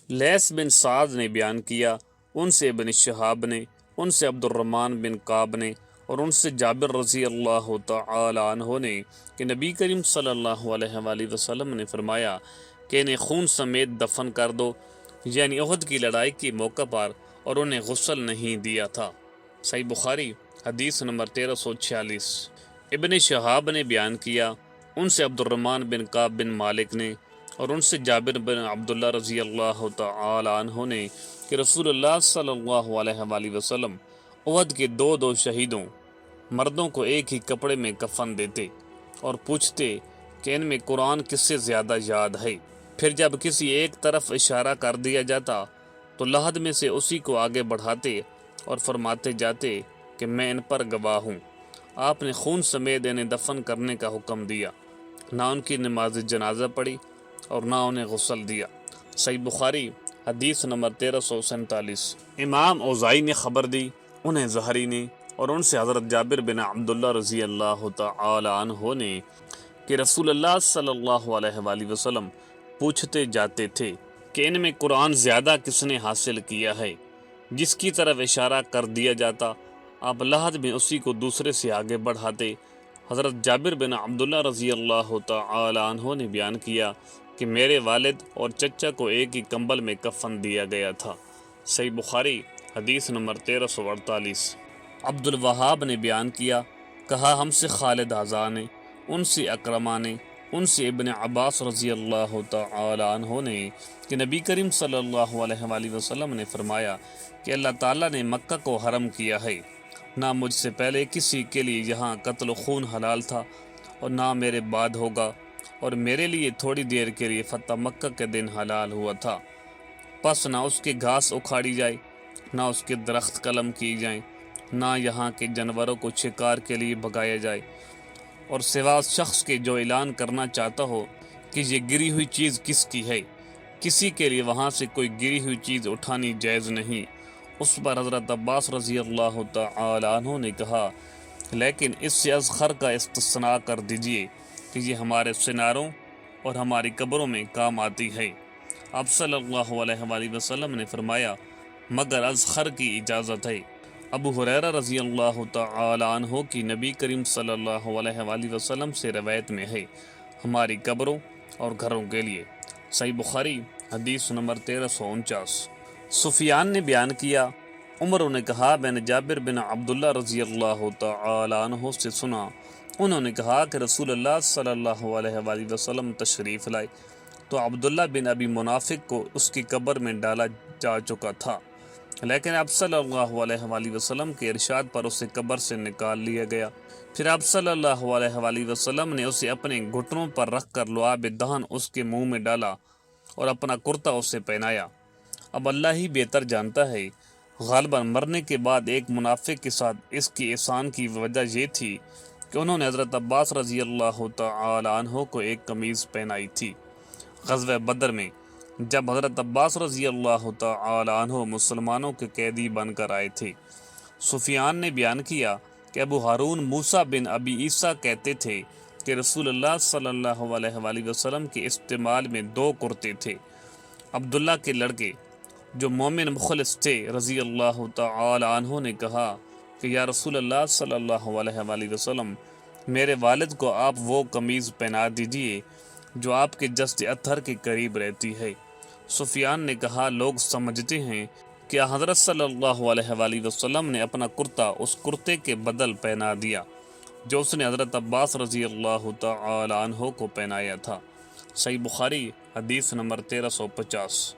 لیث بن سعد نے بیان کیا، ان سے ابن شہاب نے، ان سے عبد الرحمن بن کعب نے، اور ان سے جابر رضی اللہ تعالی عنہ نے کہ نبی کریم صلی اللہ علیہ وآلہ وسلم نے فرمایا کہ انہیں خون سمیت دفن کر دو، یعنی احد کی لڑائی کے موقع پر، اور انہیں غسل نہیں دیا تھا۔ صحیح بخاری حدیث نمبر 1346۔ ابن شہاب نے بیان کیا، ان سے عبد الرحمن بن کعب بن مالک نے، اور ان سے جابر بن عبداللہ رضی اللہ تعالی عنہ نے کہ رسول اللہ صلی اللہ علیہ وآلہ وسلم احد کے دو شہیدوں مردوں کو ایک ہی کپڑے میں کفن دیتے اور پوچھتے کہ ان میں قرآن کس سے زیادہ یاد ہے۔ پھر جب کسی ایک طرف اشارہ کر دیا جاتا تو لحد میں سے اسی کو آگے بڑھاتے اور فرماتے جاتے کہ میں ان پر گواہ ہوں۔ آپ نے خون سمیت انہیں دفن کرنے کا حکم دیا، نہ ان کی نماز جنازہ پڑھی اور نہ انہیں غسل دیا۔ صحیح بخاری حدیث نمبر 1347۔ امام اوزائی نے خبر دی، انہیں زہری نے، اور ان سے حضرت جابر بن عبداللہ رضی اللہ تعالی عنہ نے کہ رسول اللہ صلی اللہ علیہ وآلہ وسلم پوچھتے جاتے تھے کہ ان میں قرآن زیادہ کس نے حاصل کیا ہے۔ جس کی طرف اشارہ کر دیا جاتا آپ لحد میں اسی کو دوسرے سے آگے بڑھاتے۔ حضرت جابر بن عبداللہ رضی اللہ تعالی عنہ نے بیان کیا کہ میرے والد اور چچا کو ایک ہی کمبل میں کفن دیا گیا تھا۔ صحیح بخاری حدیث نمبر 1348۔ عبد الوہاب نے بیان کیا، کہا ہم سے خالد ازا نے، ان سے اکرمہ نے، ان سے ابن عباس رضی اللہ تعالی عنہ نے کہ نبی کریم صلی اللہ علیہ وآلہ وسلم نے فرمایا کہ اللہ تعالیٰ نے مکہ کو حرم کیا ہے، نہ مجھ سے پہلے کسی کے لیے یہاں قتل و خون حلال تھا اور نہ میرے بعد ہوگا، اور میرے لیے تھوڑی دیر کے لیے فتح مکہ کے دن حلال ہوا تھا، پس نہ اس کی گھاس اکھاڑی جائے، نہ اس کے درخت قلم کی جائیں، نہ یہاں کے جانوروں کو شکار کے لیے بھگایا جائے، اور سوا اس شخص کے جو اعلان کرنا چاہتا ہو کہ یہ گری ہوئی چیز کس کی ہے، کسی کے لیے وہاں سے کوئی گری ہوئی چیز اٹھانی جائز نہیں۔ اس پر حضرت عباس رضی اللہ تعالی عنہ نے کہا، لیکن اس سے ازخر کا استثناء کر دیجئے کہ یہ ہمارے سناروں اور ہماری قبروں میں کام آتی ہے۔ آپ صلی اللہ علیہ وآلہ وسلم نے فرمایا، مگر ازخر کی اجازت ہے۔ ابو ہریرہ رضی اللہ تعالی عنہ کی نبی کریم صلی اللہ علیہ وآلہ وسلم سے روایت میں ہے، ہماری قبروں اور گھروں کے لیے۔ صحیح بخاری حدیث نمبر 1349۔ سفیان نے بیان کیا، عمر نے کہا میں نے جابر بن عبداللہ رضی اللہ تعالی عنہ سے سنا، انہوں نے کہا کہ رسول اللہ صلی اللہ علیہ وآلہ وسلم تشریف لائے تو عبداللہ بن ابی منافق کو اس کی قبر میں ڈالا جا چکا تھا، لیکن آپ صلی اللہ علیہ وآلہ وسلم کے ارشاد پر اسے قبر سے نکال لیا گیا۔ پھر آپ صلی اللہ علیہ وآلہ وسلم نے اسے اپنے گھٹنوں پر رکھ کر لعاب دہن اس کے منہ میں ڈالا اور اپنا کرتا اسے پہنایا۔ اب اللہ ہی بہتر جانتا ہے، غالباً مرنے کے بعد ایک منافق کے ساتھ اس کی احسان کی وجہ یہ تھی کہ انہوں نے حضرت عباس رضی اللہ تعالی عنہ کو ایک قمیض پہنائی تھی۔ غزوہ بدر میں جب حضرت عباس رضی اللہ تعالی عنہ مسلمانوں کے قیدی بن کر آئے تھے، سفیان نے بیان کیا کہ ابو ہارون موسیٰ بن ابی عیسیٰ کہتے تھے کہ رسول اللہ صلی اللہ علیہ وآلہ وسلم کے استعمال میں دو کرتے تھے۔ عبداللہ کے لڑکے جو مومن مخلص تھے رضی اللہ تعالی عنہ نے کہا کہ یا رسول اللہ صلی اللہ علیہ وآلہ وسلم، میرے والد کو آپ وہ قمیض پہنا دیجئے جو آپ کے جسد اطہر کے قریب رہتی ہے۔ سفیان نے کہا، لوگ سمجھتے ہیں کہ حضرت صلی اللہ علیہ وآلہ وسلم نے اپنا کرتا اس کرتے کے بدل پہنا دیا جو اس نے حضرت عباس رضی اللہ تعالی عنہ کو پہنایا تھا۔ صحیح بخاری حدیث نمبر 1350۔